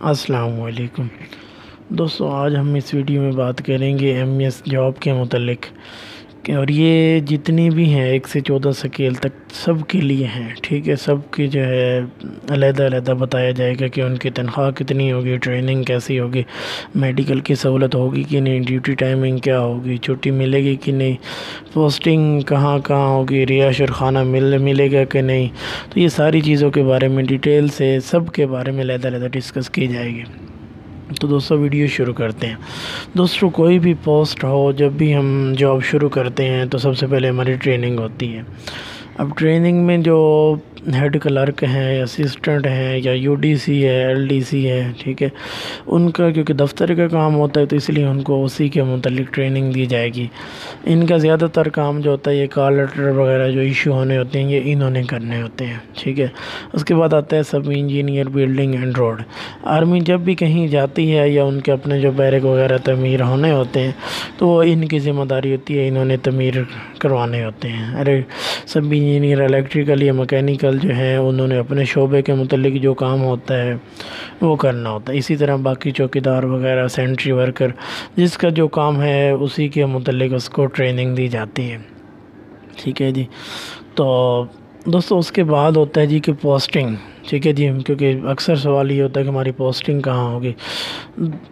السلام علیکم دوستو، آج ہم اس ویڈیو میں بات کریں گے ایم ایس جاب کے متعلق اور یہ جتنی بھی ہیں 1 سے 14 سکیل تک سب کے لیے ہیں، ٹھیک ہے۔ سب کی جو ہے علیحدہ علیحدہ بتایا جائے گا کہ ان کی تنخواہ کتنی ہوگی، ٹریننگ کیسی ہوگی، میڈیکل کی سہولت ہوگی کہ نہیں، ڈیوٹی ٹائمنگ کیا ہوگی، چھٹی ملے گی کہ نہیں، پوسٹنگ کہاں کہاں ہوگی، رہائش اور کھانا ملے گا کہ نہیں۔ تو یہ ساری چیزوں کے بارے میں ڈیٹیل سے سب کے بارے میں علیحدہ علیحدہ ڈسکس کی جائے گی۔ تو دوستو ویڈیو شروع کرتے ہیں۔ دوستو کوئی بھی پوسٹ ہو، جب بھی ہم جاب شروع کرتے ہیں تو سب سے پہلے ہماری ٹریننگ ہوتی ہے۔ اب ٹریننگ میں جو ہیڈ کلرک ہیں، اسسٹنٹ ہیں، یا یو ڈی سی ہے، ایل ڈی سی ہے، ٹھیک ہے، ان کا کیونکہ دفتر کا کام ہوتا ہے تو اس لیے ان کو اسی کے متعلق ٹریننگ دی جائے گی۔ ان کا زیادہ تر کام جو ہوتا ہے، یہ کال لیٹر وغیرہ جو ایشو ہونے ہوتے ہیں یہ انہوں نے کرنے ہوتے ہیں، ٹھیک ہے۔ اس کے بعد آتا ہے سب engineer building and road. Army جب بھی کہیں جاتی ہے یا ان کے اپنے جو بیرک وغیرہ تعمیر ہونے ہوتے ہیں تو وہ ان کی ذمہ داری ہوتی ہے، انہوں نے تعمیر کروانے ہوتے ہیں۔ سب انجینئر الیکٹریکل یا مکینیکل جو ہیں انہوں نے اپنے شعبے کے متعلق جو کام ہوتا ہے وہ کرنا ہوتا ہے۔ اسی طرح باقی چوکیدار وغیرہ، سینٹری ورکر، جس کا جو کام ہے اسی کے متعلق اس کو ٹریننگ دی جاتی ہے، ٹھیک ہے جی۔ تو دوستو اس کے بعد ہوتا ہے جی کہ پوسٹنگ، ٹھیک ہے جی، کیونکہ اکثر سوال یہ ہوتا ہے کہ ہماری پوسٹنگ کہاں ہوگی۔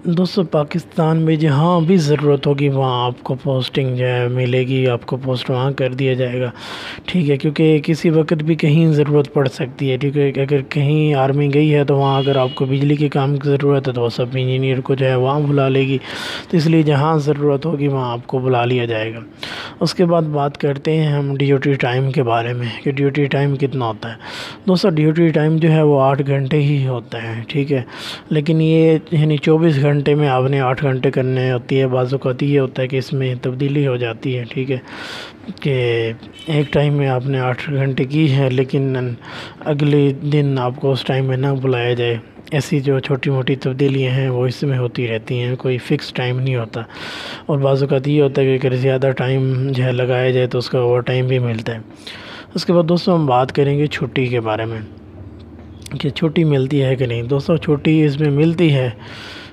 دوستو پاکستان میں جہاں بھی ضرورت ہوگی وہاں آپ کو پوسٹنگ جو ہے ملے گی، آپ کو پوسٹ وہاں کر دیا جائے گا، ٹھیک ہے۔ کیونکہ کسی وقت بھی کہیں ضرورت پڑ سکتی ہے، ٹھیک ہے۔ اگر کہیں آرمی گئی ہے تو وہاں اگر آپ کو بجلی کے کام کی ضرورت ہے تو وہ سب انجینئر کو جو ہے وہاں بلا لے گی، تو اس لیے جہاں ضرورت ہوگی وہاں آپ کو بلا لیا جائے گا۔ اس کے بعد بات کرتے ہیں ہم ڈیوٹی ٹائم کے بارے میں کہ ڈیوٹی ٹائم کتنا ہوتا ہے۔ دوستو ڈیوٹی ٹائم جو ہے وہ 8 گھنٹے ہی ہوتا ہے، ٹھیک ہے، لیکن یہ یعنی 24 گھنٹے میں آپ نے 8 گھنٹے کرنے ہوتی ہے۔ بعض اوقات یہ ہوتا ہے کہ اس میں تبدیلی ہو جاتی ہے، ٹھیک ہے، کہ ایک ٹائم میں آپ نے 8 گھنٹے کی ہے لیکن اگلے دن آپ کو اس ٹائم میں نہ بلایا جائے۔ ایسی جو چھوٹی موٹی تبدیلیاں ہیں وہ اس میں ہوتی رہتی ہیں، کوئی فکس ٹائم نہیں ہوتا۔ اور بعض اوقات یہ ہوتا ہے کہ اگر زیادہ ٹائم جو ہے لگایا جائے تو اس کا اوور ٹائم بھی ملتا ہے۔ اس کے بعد دوستو ہم بات کریں گے چھٹی کے بارے میں کہ چھٹی ملتی ہے کہ نہیں۔ دوستو چھٹی اس میں ملتی ہے،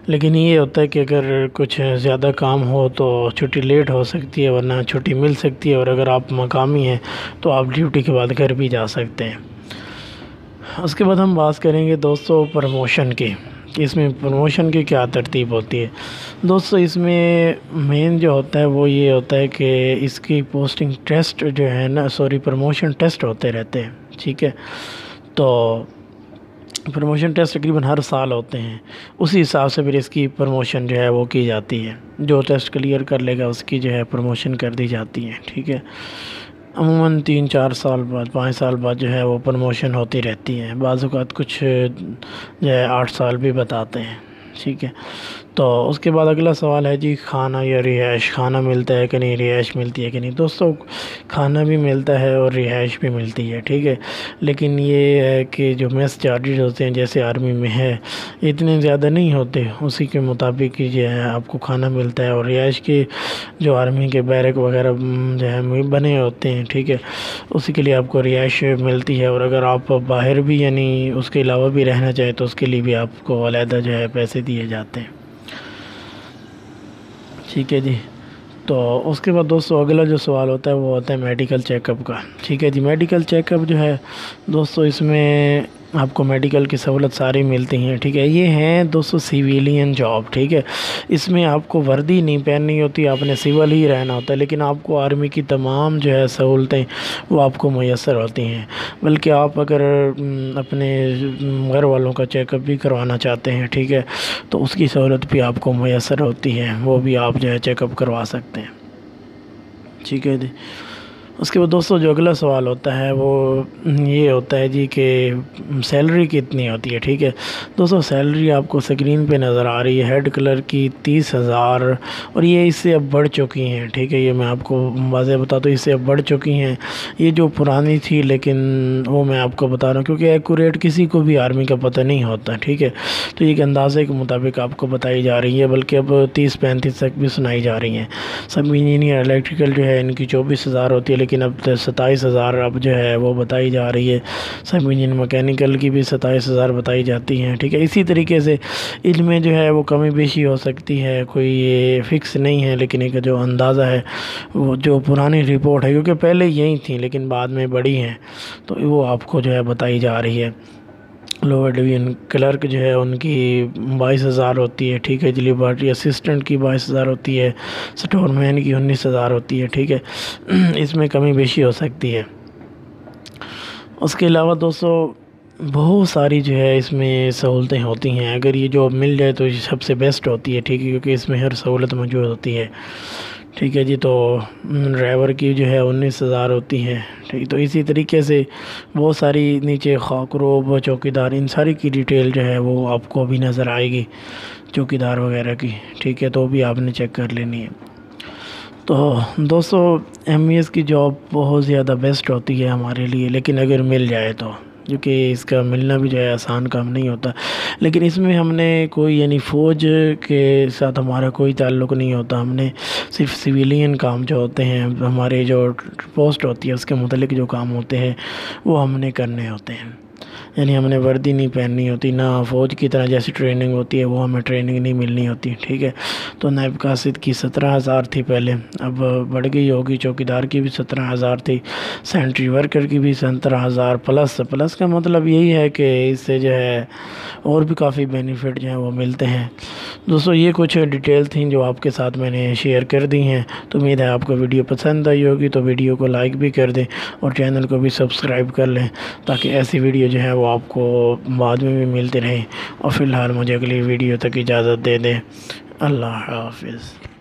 لیکن یہ ہوتا ہے کہ اگر کچھ زیادہ کام ہو تو چھٹی لیٹ ہو سکتی ہے، ورنہ چھٹی مل سکتی ہے۔ اور اگر آپ مقامی ہیں تو آپ ڈیوٹی کے بعد گھر بھی جا سکتے ہیں۔ اس کے بعد ہم بات کریں گے دوستو پروموشن کی کہ اس میں پروموشن کی کیا ترتیب ہوتی ہے۔ دوستو اس میں مین جو ہوتا ہے وہ یہ ہوتا ہے کہ اس کی پوسٹنگ ٹیسٹ جو ہے نا، پروموشن ٹیسٹ ہوتے رہتے ہیں، ٹھیک ہے۔ تو پروموشن ٹیسٹ تقریباً ہر سال ہوتے ہیں، اسی حساب سے پھر اس کی پروموشن جو ہے وہ کی جاتی ہے۔ جو ٹیسٹ کلیئر کر لے گا اس کی جو ہے پروموشن کر دی جاتی ہے، ٹھیک ہے۔ عموماً 3-4 سال بعد، 5 سال بعد جو ہے وہ پروموشن ہوتی رہتی ہے۔ بعض اوقات کچھ جو ہے 8 سال بھی بتاتے ہیں، ٹھیک ہے۔ تو اس کے بعد اگلا سوال ہے جی کھانا یا رہائش، کھانا ملتا ہے کہ نہیں، رہائش ملتی ہے کہ نہیں۔ دوستو کھانا بھی ملتا ہے اور رہائش بھی ملتی ہے، ٹھیک ہے، لیکن یہ ہے کہ جو میس چارجز ہوتے ہیں جیسے آرمی میں ہے اتنے زیادہ نہیں ہوتے، اسی کے مطابق جو ہے آپ کو کھانا ملتا ہے۔ اور رہائش کے جو آرمی کے بیرک وغیرہ جو ہے بنے ہوتے ہیں، ٹھیک ہے، اسی کے لیے آپ کو رہائش ملتی ہے۔ اور اگر آپ باہر بھی یعنی اس کے علاوہ بھی رہنا چاہیں تو اس کے لیے بھی آپ کو علیحدہ جو ہے پیسے دیے جاتے ہیں، ٹھیک ہے جی۔ تو اس کے بعد دوستو اگلا جو سوال ہوتا ہے وہ ہوتا ہے میڈیکل چیک اپ کا، ٹھیک ہے جی۔ میڈیکل چیک اپ جو ہے دوستو اس میں آپ کو میڈیکل کی سہولت ساری ملتی ہیں، ٹھیک ہے۔ یہ ہیں دوستو سیویلین جاب، ٹھیک ہے، اس میں آپ کو وردی نہیں پہننی ہوتی، آپ نے سول ہی رہنا ہوتا ہے، لیکن آپ کو آرمی کی تمام جو ہے سہولتیں وہ آپ کو میسر ہوتی ہیں۔ بلکہ آپ اگر اپنے گھر والوں کا چیک اپ بھی کروانا چاہتے ہیں، ٹھیک ہے، تو اس کی سہولت بھی آپ کو میسر ہوتی ہے، وہ بھی آپ جو ہے چیک اپ کروا سکتے ہیں، ٹھیک ہے جی۔ اس کے بعد دوستو جو اگلا سوال ہوتا ہے وہ یہ ہوتا ہے جی کہ سیلری کتنی ہوتی ہے، ٹھیک ہے۔ دوستو سیلری آپ کو سکرین پہ نظر آ رہی ہے، ہیڈ کلر کی 30,000، اور یہ اس سے اب بڑھ چکی ہیں، ٹھیک ہے۔ یہ میں آپ کو واضح بتا دوں، اس سے اب بڑھ چکی ہیں۔ یہ جو پرانی تھی لیکن وہ میں آپ کو بتا رہا ہوں کیونکہ ایکوریٹ کسی کو بھی آرمی کا پتہ نہیں ہوتا، ٹھیک ہے، تو یہ ایک اندازے کے مطابق آپ کو بتائی جا رہی ہے، بلکہ اب 30-35 تک بھی سنائی جا رہی ہیں۔ سب انجینئر الیکٹریکل جو ہے ان کی 24,000 ہوتی ہے، لیکن اب 27,000 اب جو ہے وہ بتائی جا رہی ہے۔ سب انجن مکینیکل کی بھی 27,000 بتائی جاتی ہیں، ٹھیک ہے۔ اسی طریقے سے ان میں جو ہے وہ کمی بیشی ہو سکتی ہے، کوئی یہ فکس نہیں ہے، لیکن ایک جو اندازہ ہے وہ جو پرانی رپورٹ ہے، کیونکہ پہلے یہی تھیں لیکن بعد میں بڑی ہیں، تو وہ آپ کو جو ہے بتائی جا رہی ہے۔ لوور ڈویژن کلرک جو ہے ان کی 22,000 ہوتی ہے، ٹھیک ہے۔ لیبارٹری اسسٹنٹ کی 22,000 ہوتی ہے، سٹور مین کی 19,000 ہوتی ہے، ٹھیک ہے۔ اس میں کمی بیشی ہو سکتی ہے۔ اس کے علاوہ دوستو بہت ساری جو ہے اس میں سہولتیں ہوتی ہیں، اگر یہ جاب مل جائے تو یہ سب سے بیسٹ ہوتی ہے، ٹھیک ہے، کیونکہ اس میں ہر سہولت موجود ہوتی ہے، ٹھیک ہے جی۔ تو ڈرائیور کی جو ہے 19,000 ہوتی ہے، ٹھیک۔ تو اسی طریقے سے بہت ساری نیچے خاکروب، چوکیدار، ان ساری کی ڈیٹیل جو ہے وہ آپ کو بھی نظر آئے گی، چوکیدار وغیرہ کی، ٹھیک ہے، تو بھی آپ نے چیک کر لینی ہے۔ تو دوستو ایم ای ایس کی جاب بہت زیادہ بیسٹ ہوتی ہے ہمارے لیے، لیکن اگر مل جائے تو، کیونکہ اس کا ملنا بھی جو ہے آسان کام نہیں ہوتا۔ لیکن اس میں ہم نے کوئی یعنی فوج کے ساتھ ہمارا کوئی تعلق نہیں ہوتا، ہم نے صرف سویلین کام جو ہوتے ہیں، ہمارے جو پوسٹ ہوتی ہے اس کے متعلق جو کام ہوتے ہیں وہ ہم نے کرنے ہوتے ہیں، یعنی ہم نے وردی نہیں پہننی ہوتی، نہ فوج کی طرح جیسی ٹریننگ ہوتی ہے وہ ہمیں ٹریننگ نہیں ملنی ہوتی، ٹھیک ہے۔ تو نائب قاصد کی 17,000 تھی پہلے، اب بڑھ گئی ہوگی، چوکیدار کی بھی 17,000 تھی، سینٹری ورکر کی بھی 17,000 پلس کا مطلب یہی ہے کہ اس سے جو ہے اور بھی کافی بینیفٹ جو ہیں وہ ملتے ہیں۔ دوستو یہ کچھ ڈیٹیل تھیں جو آپ کے ساتھ میں نے شیئر کر دی ہیں، تو امید ہے آپ کو ویڈیو پسند آئی ہوگی، تو ویڈیو کو لائک بھی کر دیں اور چینل کو بھی سبسکرائب کر لیں، تاکہ ایسی ویڈیو جو ہے وہ آپ کو بعد میں بھی ملتے رہیں۔ اور فی الحال مجھے اگلی ویڈیو تک اجازت دے دیں۔ اللہ حافظ۔